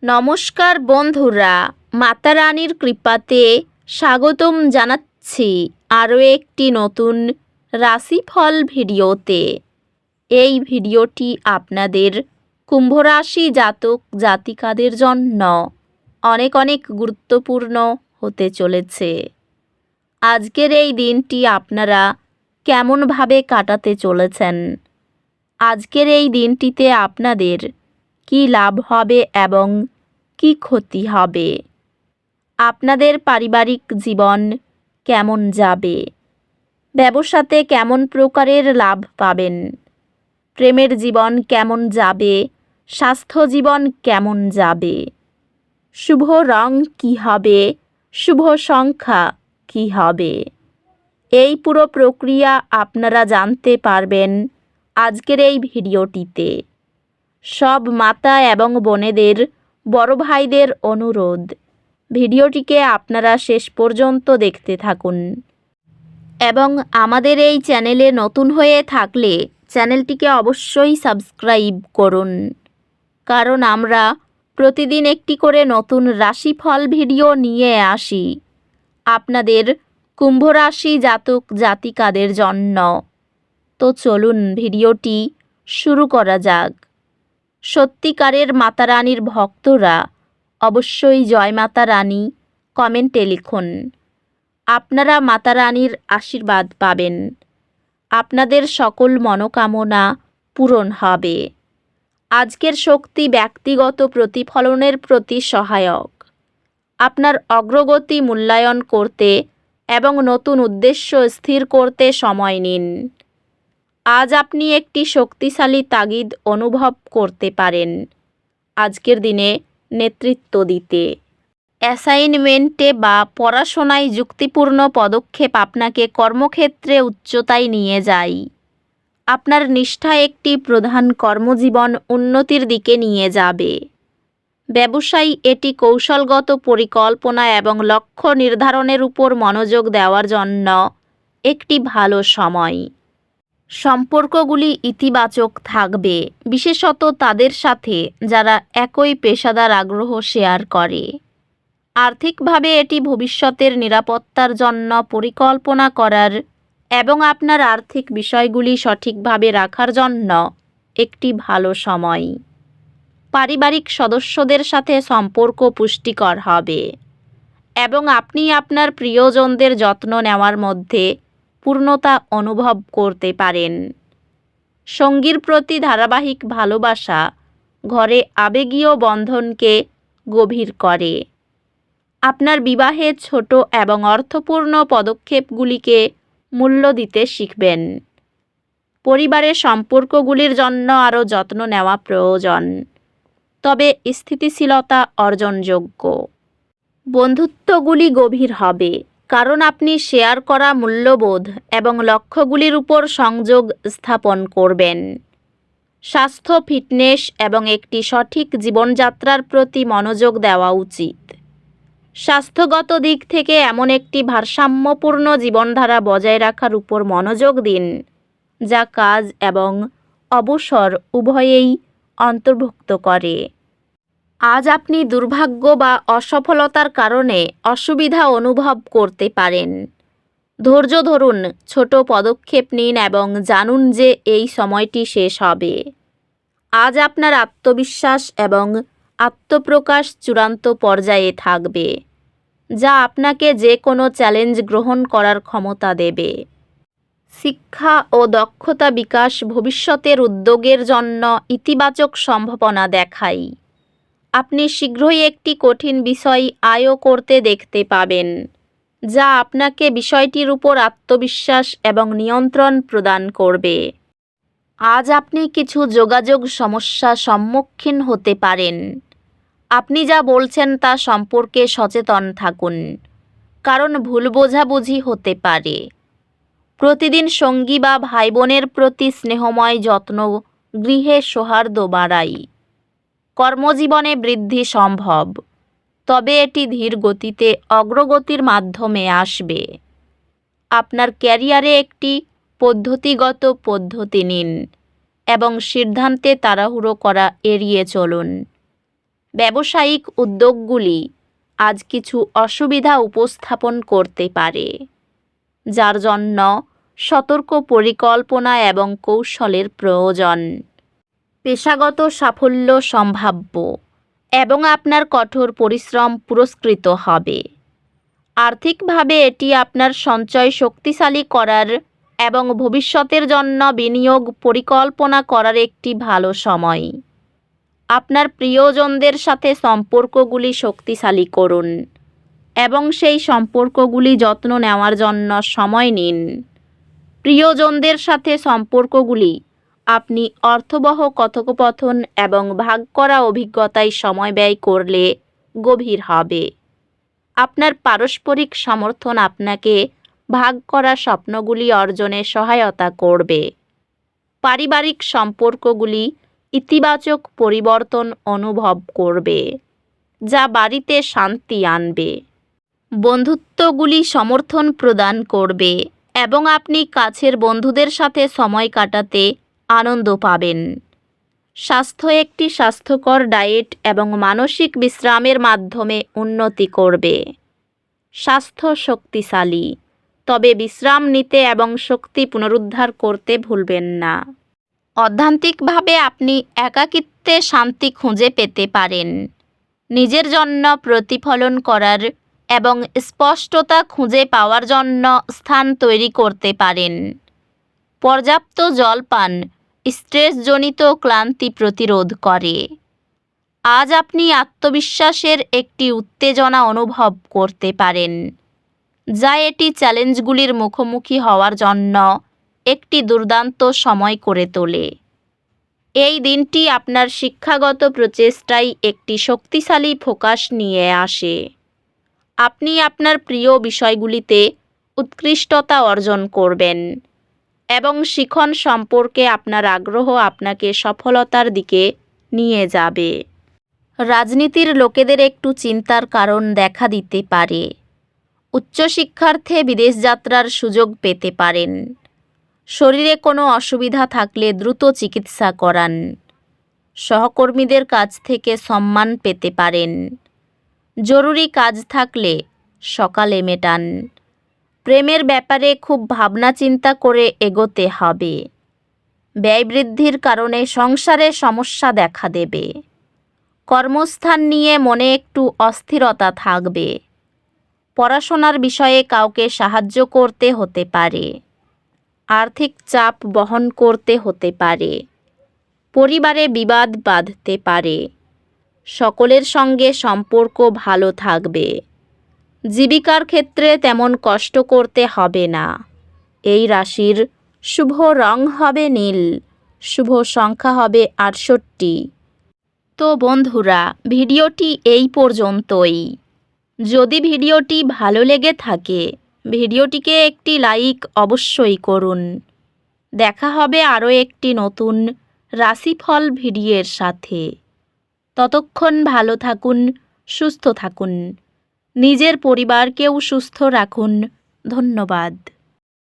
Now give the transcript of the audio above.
নমস্কার বন্ধুরা, মাতা রানীর কৃপাতে স্বাগতম জানাচ্ছি আরও একটি নতুন রাশিফল ভিডিওতে। এই ভিডিওটি আপনাদের কুম্ভ রাশি জাতক জাতিকাদের জন্য অনেক অনেক গুরুত্বপূর্ণ হতে চলেছে। আজকের এই দিনটি আপনারা কেমনভাবে কাটাতে চলেছেন, আজকের এই দিনটিতে আপনাদের কি লাভ হবে এবং কি ক্ষতি হবে, আপনাদের পারিবারিক জীবন কেমন যাবে, ব্যবসাতে কেমন প্রকারের লাভ পাবেন, প্রেমের জীবন কেমন যাবে, স্বাস্থ্য জীবন কেমন যাবে, শুভ রং কী হবে, শুভ সংখ্যা কী হবে, এই পুরো প্রক্রিয়া আপনারা জানতে পারবেন আজকের এই ভিডিওটিতে। সব মাতা এবং বোনেদের, বড় ভাইদের অনুরোধ, ভিডিওটিকে আপনারা শেষ পর্যন্ত দেখতে থাকুন এবং আমাদের এই চ্যানেলে নতুন হয়ে থাকলে চ্যানেলটিকে অবশ্যই সাবস্ক্রাইব করুন, কারণ আমরা প্রতিদিন একটি করে নতুন রাশিফল ভিডিও নিয়ে আসি আপনাদের কুম্ভ রাশি জাতক জাতিকাদের জন্য। তো চলুন ভিডিওটি শুরু করা যাক। সত্যিকারের মাতা রানীর ভক্তরা অবশ্যই জয় মাতা রানী কমেন্টে লিখুন। আপনারা মাতা রানীর আশীর্বাদ পাবেন, আপনাদের সকল মনোকামনা পূরণ হবে। আজকের শক্তি ব্যক্তিগত প্রতিফলনের প্রতি সহায়ক। আপনার অগ্রগতি মূল্যায়ন করতে এবং নতুন উদ্দেশ্য স্থির করতে সময় নিন। আজ আপনি একটি শক্তিশালী তাগিদ অনুভব করতে পারেন আজকের দিনে নেতৃত্ব দিতে। অ্যাসাইনমেন্টে বা পড়াশোনায় যুক্তিপূর্ণ পদক্ষেপ আপনাকে কর্মক্ষেত্রে উচ্চতায় নিয়ে যায়। আপনার নিষ্ঠা একটি প্রধান কর্মজীবন উন্নতির দিকে নিয়ে যাবে। ব্যবসায়ী এটি কৌশলগত পরিকল্পনা এবং লক্ষ্য নির্ধারণের উপর মনোযোগ দেওয়ার জন্য একটি ভালো সময়। সম্পর্কগুলি ইতিবাচক থাকবে, বিশেষত তাদের সাথে যারা একই পেশাদার আগ্রহ শেয়ার করে। আর্থিকভাবে এটি ভবিষ্যতের নিরাপত্তার জন্য পরিকল্পনা করার এবং আপনার আর্থিক বিষয়গুলি সঠিকভাবে রাখার জন্য একটি ভালো সময়। পারিবারিক সদস্যদের সাথে সম্পর্ক পুষ্টিকর হবে এবং আপনি আপনার প্রিয়জনদের যত্ন নেওয়ার মধ্যে পূর্ণতা অনুভব করতে পারেন। সঙ্গীর প্রতি ধারাবাহিক ভালোবাসা ঘরে আবেগীয় বন্ধনকে গভীর করে। আপনার বিবাহে ছোট এবং অর্থপূর্ণ পদক্ষেপগুলিকে মূল্য দিতে শিখবেন। পরিবারের সম্পর্কগুলির জন্য আরও যত্ন নেওয়া প্রয়োজন, তবে স্থিতিশীলতা অর্জনযোগ্য। বন্ধুত্বগুলি গভীর হবে, কারণ আপনি শেয়ার করা মূল্যবোধ এবং লক্ষ্যগুলির উপর সংযোগ স্থাপন করবেন। স্বাস্থ্য, ফিটনেস এবং একটি সঠিক জীবনযাত্রার প্রতি মনোযোগ দেওয়া উচিত। স্বাস্থ্যগত দিক থেকে এমন একটি ভারসাম্যপূর্ণ জীবনধারা বজায় রাখার উপর মনোযোগ দিন, যা কাজ এবং অবসর উভয়েই অন্তর্ভুক্ত করে। আজ আপনি দুর্ভাগ্য বা অসফলতার কারণে অসুবিধা অনুভব করতে পারেন। ধৈর্য ধরুন, ছোট পদক্ষেপ নিন এবং জানুন যে এই সময়টি শেষ হবে। আজ আপনার আত্মবিশ্বাস এবং আত্মপ্রকাশ চূড়ান্ত পর্যায়ে থাকবে, যা আপনাকে যে কোনো চ্যালেঞ্জ গ্রহণ করার ক্ষমতা দেবে। শিক্ষা ও দক্ষতা বিকাশ ভবিষ্যতের উদ্যোগের জন্য ইতিবাচক সম্ভাবনা দেখায়। আপনি শীঘ্রই একটি কঠিন বিষয় আয়ত্ত করতে দেখতে পাবেন, যা আপনাকে বিষয়টির উপর আত্মবিশ্বাস এবং নিয়ন্ত্রণ প্রদান করবে। আজ আপনি কিছু যোগাযোগ সমস্যার সম্মুখীন হতে পারেন। আপনি যা বলছেন তা সম্পর্কে সচেতন থাকুন, কারণ ভুল বোঝাবুঝি হতে পারে। প্রতিদিন সঙ্গী বা ভাই বোনের প্রতি স্নেহময় যত্ন গৃহে সৌহার্দ্য বাড়ায়। কর্মজীবনে বৃদ্ধি সম্ভব, তবে এটি ধীর গতিতে অগ্রগতির মাধ্যমে আসবে। আপনার ক্যারিয়ারে একটি পদ্ধতিগত পদ্ধতি নিন এবং সিদ্ধান্তে তাড়াহুড়ো করা এড়িয়ে চলুন। ব্যবসায়িক উদ্যোগগুলি আজ কিছু অসুবিধা উপস্থাপন করতে পারে, যার জন্য সতর্ক পরিকল্পনা এবং কৌশলের প্রয়োজন। পেশাগত সাফল্য সম্ভাব্য এবং আপনার কঠোর পরিশ্রম পুরস্কৃত হবে। আর্থিকভাবে এটি আপনার সঞ্চয় শক্তিশালী করার এবং ভবিষ্যতের জন্য বিনিয়োগ পরিকল্পনা করার একটি ভালো সময়। আপনার প্রিয়জনদের সাথে সম্পর্কগুলি শক্তিশালী করুন এবং সেই সম্পর্কগুলি যত্ন নেওয়ার জন্য সময় নিন। প্রিয়জনদের সাথে সম্পর্কগুলি আপনি অর্থবহ কথোপকথন এবং ভাগ করা অভিজ্ঞতায় সময় ব্যয় করলে গভীর হবে। আপনার পারস্পরিক সমর্থন আপনাকে ভাগ করা স্বপ্নগুলি অর্জনে সহায়তা করবে। পারিবারিক সম্পর্কগুলি ইতিবাচক পরিবর্তন অনুভব করবে, যা বাড়িতে শান্তি আনবে। বন্ধুত্বগুলি সমর্থন প্রদান করবে এবং আপনি কাছের বন্ধুদের সাথে সময় কাটাতে আনন্দ পাবেন। স্বাস্থ্য একটি স্বাস্থ্যকর ডায়েট এবং মানসিক বিশ্রামের মাধ্যমে উন্নতি করবে। স্বাস্থ্য শক্তিশালী, তবে বিশ্রাম নিতে এবং শক্তি পুনরুদ্ধার করতে ভুলবেন না। অধ্যাত্মিকভাবে আপনি একাকিত্বে শান্তি খুঁজে পেতে পারেন। নিজের জন্য প্রতিফলন করার এবং স্পষ্টতা খুঁজে পাওয়ার জন্য স্থান তৈরি করতে পারেন। পর্যাপ্ত জল পান স্ট্রেসজনিত ক্লান্তি প্রতিরোধ করে। আজ আপনি আত্মবিশ্বাসের একটি উত্তেজনা অনুভব করতে পারেন, যা এটি চ্যালেঞ্জগুলির মুখোমুখি হওয়ার জন্য একটি দুর্দান্ত সময় করে তোলে। এই দিনটি আপনার শিক্ষাগত প্রচেষ্টায় একটি শক্তিশালী ফোকাস নিয়ে আসে। আপনি আপনার প্রিয় বিষয়গুলিতে উৎকৃষ্টতা অর্জন করবেন এবং শিখন সম্পর্কে আপনার আগ্রহ আপনাকে সফলতার দিকে নিয়ে যাবে। রাজনীতির লোকেদের একটু চিন্তার কারণ দেখা দিতে পারে। উচ্চশিক্ষার্থে বিদেশ যাত্রার সুযোগ পেতে পারেন। শরীরে কোনো অসুবিধা থাকলে দ্রুত চিকিৎসা করান। সহকর্মীদের কাছ থেকে সম্মান পেতে পারেন। জরুরি কাজ থাকলে সকালে মেটান। প্রেমের ব্যাপারে খুব ভাবনা চিন্তা করে এগোতে হবে। ব্যয় বৃদ্ধির কারণে সংসারে সমস্যা দেখা দেবে। কর্মস্থান নিয়ে মনে একটু অস্থিরতা থাকবে। পড়াশোনার বিষয়ে কাউকে সাহায্য করতে হতে পারে। আর্থিক চাপ বহন করতে হতে পারে। পরিবারে বিবাদ বাঁধতে পারে। সকলের সঙ্গে সম্পর্ক ভালো থাকবে। জীবিকার ক্ষেত্রে তেমন কষ্ট করতে হবে না। এই রাশির শুভ রং হবে নীল, শুভ সংখ্যা হবে 68। তো বন্ধুরা, ভিডিওটি এই পর্যন্তই। যদি ভিডিওটি ভালো লেগে থাকে, ভিডিওটিকে একটি লাইক অবশ্যই করুন। দেখা হবে আরও একটি নতুন রাশিফল ভিডিওর সাথে। ততক্ষণ ভালো থাকুন, সুস্থ থাকুন, নিজের পরিবারকেও সুস্থ রাখুন। ধন্যবাদ।